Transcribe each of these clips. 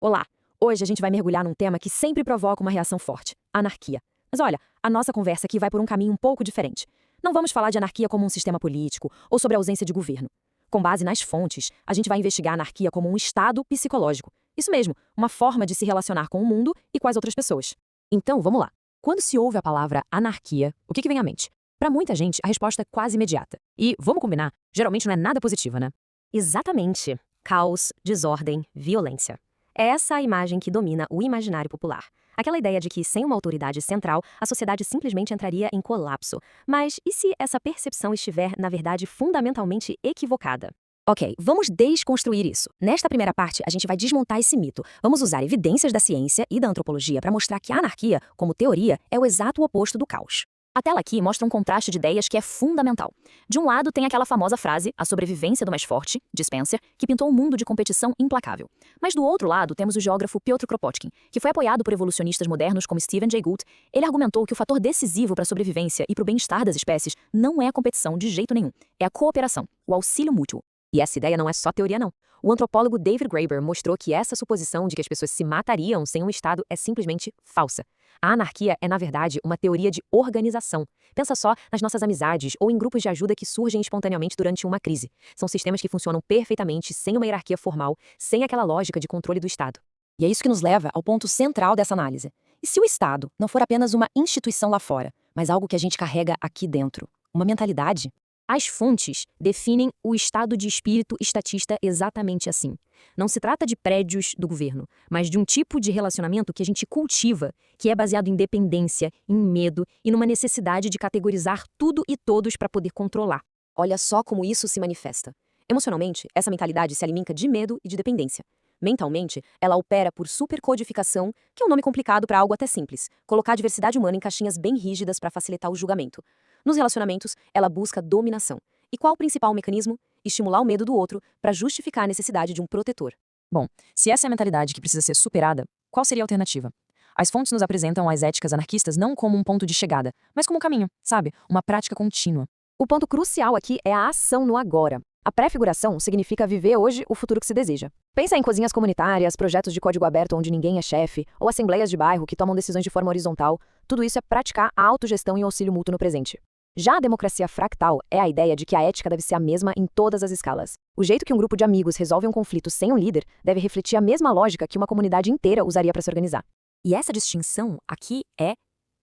Olá! Hoje a gente vai mergulhar num tema que sempre provoca uma reação forte: anarquia. Mas olha, a nossa conversa aqui vai por um caminho um pouco diferente. Não vamos falar de anarquia como um sistema político ou sobre a ausência de governo. Com base nas fontes, a gente vai investigar a anarquia como um estado psicológico. Isso mesmo, uma forma de se relacionar com o mundo e com as outras pessoas. Então, vamos lá. Quando se ouve a palavra anarquia, o que vem à mente? Para muita gente, a resposta é quase imediata. E, vamos combinar, geralmente não é nada positiva, né? Exatamente. Caos, desordem, violência. É essa a imagem que domina o imaginário popular. Aquela ideia de que, sem uma autoridade central, a sociedade simplesmente entraria em colapso. Mas e se essa percepção estiver, na verdade, fundamentalmente equivocada? Ok, vamos desconstruir isso. Nesta primeira parte, a gente vai desmontar esse mito. Vamos usar evidências da ciência e da antropologia para mostrar que a anarquia, como teoria, é o exato oposto do caos. A tela aqui mostra um contraste de ideias que é fundamental. De um lado tem aquela famosa frase, a sobrevivência do mais forte, de Spencer, que pintou um mundo de competição implacável. Mas do outro lado temos o geógrafo Piotr Kropotkin, que foi apoiado por evolucionistas modernos como Stephen Jay Gould. Ele argumentou que o fator decisivo para a sobrevivência e para o bem-estar das espécies não é a competição de jeito nenhum, é a cooperação, o auxílio mútuo. E essa ideia não é só teoria não. O antropólogo David Graeber mostrou que essa suposição de que as pessoas se matariam sem um Estado é simplesmente falsa. A anarquia é, na verdade, uma teoria de organização. Pensa só nas nossas amizades ou em grupos de ajuda que surgem espontaneamente durante uma crise. São sistemas que funcionam perfeitamente sem uma hierarquia formal, sem aquela lógica de controle do Estado. E é isso que nos leva ao ponto central dessa análise. E se o Estado não for apenas uma instituição lá fora, mas algo que a gente carrega aqui dentro? Uma mentalidade? As fontes definem o estado de espírito estatista exatamente assim. Não se trata de prédios do governo, mas de um tipo de relacionamento que a gente cultiva, que é baseado em dependência, em medo e numa necessidade de categorizar tudo e todos para poder controlar. Olha só como isso se manifesta. Emocionalmente, essa mentalidade se alimenta de medo e de dependência. Mentalmente, ela opera por supercodificação, que é um nome complicado para algo até simples, colocar a diversidade humana em caixinhas bem rígidas para facilitar o julgamento. Nos relacionamentos, ela busca dominação. E qual o principal mecanismo? Estimular o medo do outro para justificar a necessidade de um protetor. Bom, se essa é a mentalidade que precisa ser superada, qual seria a alternativa? As fontes nos apresentam as éticas anarquistas não como um ponto de chegada, mas como um caminho, sabe? Uma prática contínua. O ponto crucial aqui é a ação no agora. A pré-figuração significa viver hoje o futuro que se deseja. Pensa em cozinhas comunitárias, projetos de código aberto onde ninguém é chefe, ou assembleias de bairro que tomam decisões de forma horizontal. Tudo isso é praticar a autogestão e o auxílio mútuo no presente. Já a democracia fractal é a ideia de que a ética deve ser a mesma em todas as escalas. O jeito que um grupo de amigos resolve um conflito sem um líder deve refletir a mesma lógica que uma comunidade inteira usaria para se organizar. E essa distinção aqui é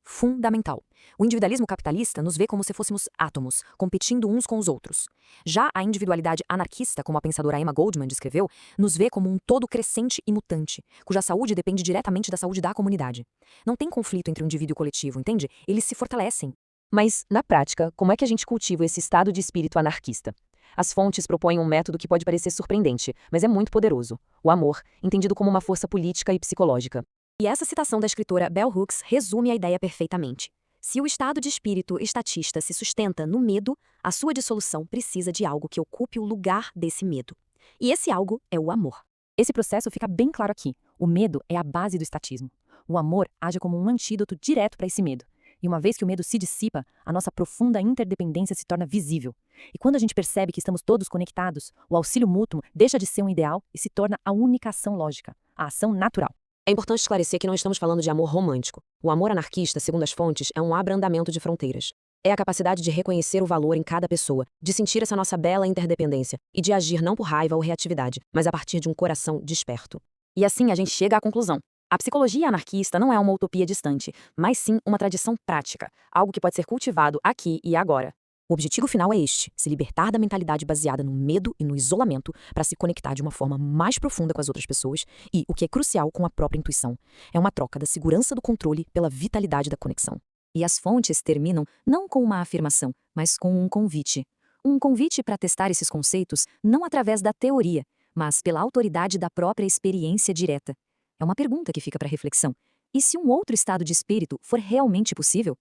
fundamental. O individualismo capitalista nos vê como se fôssemos átomos, competindo uns com os outros. Já a individualidade anarquista, como a pensadora Emma Goldman descreveu, nos vê como um todo crescente e mutante, cuja saúde depende diretamente da saúde da comunidade. Não tem conflito entre o indivíduo e o coletivo, entende? Eles se fortalecem. Mas, na prática, como é que a gente cultiva esse estado de espírito anarquista? As fontes propõem um método que pode parecer surpreendente, mas é muito poderoso: o amor, entendido como uma força política e psicológica. E essa citação da escritora Bell Hooks resume a ideia perfeitamente. Se o estado de espírito estatista se sustenta no medo, a sua dissolução precisa de algo que ocupe o lugar desse medo. E esse algo é o amor. Esse processo fica bem claro aqui. O medo é a base do estatismo. O amor age como um antídoto direto para esse medo. E uma vez que o medo se dissipa, a nossa profunda interdependência se torna visível. E quando a gente percebe que estamos todos conectados, o auxílio mútuo deixa de ser um ideal e se torna a única ação lógica, a ação natural. É importante esclarecer que não estamos falando de amor romântico. O amor anarquista, segundo as fontes, é um abrandamento de fronteiras. É a capacidade de reconhecer o valor em cada pessoa, de sentir essa nossa bela interdependência e de agir não por raiva ou reatividade, mas a partir de um coração desperto. E assim a gente chega à conclusão. A psicologia anarquista não é uma utopia distante, mas sim uma tradição prática, algo que pode ser cultivado aqui e agora. O objetivo final é este: se libertar da mentalidade baseada no medo e no isolamento para se conectar de uma forma mais profunda com as outras pessoas e, o que é crucial, com a própria intuição. É uma troca da segurança do controle pela vitalidade da conexão. E as fontes terminam não com uma afirmação, mas com um convite. Um convite para testar esses conceitos não através da teoria, mas pela autoridade da própria experiência direta. É uma pergunta que fica para reflexão. E se um outro estado de espírito for realmente possível?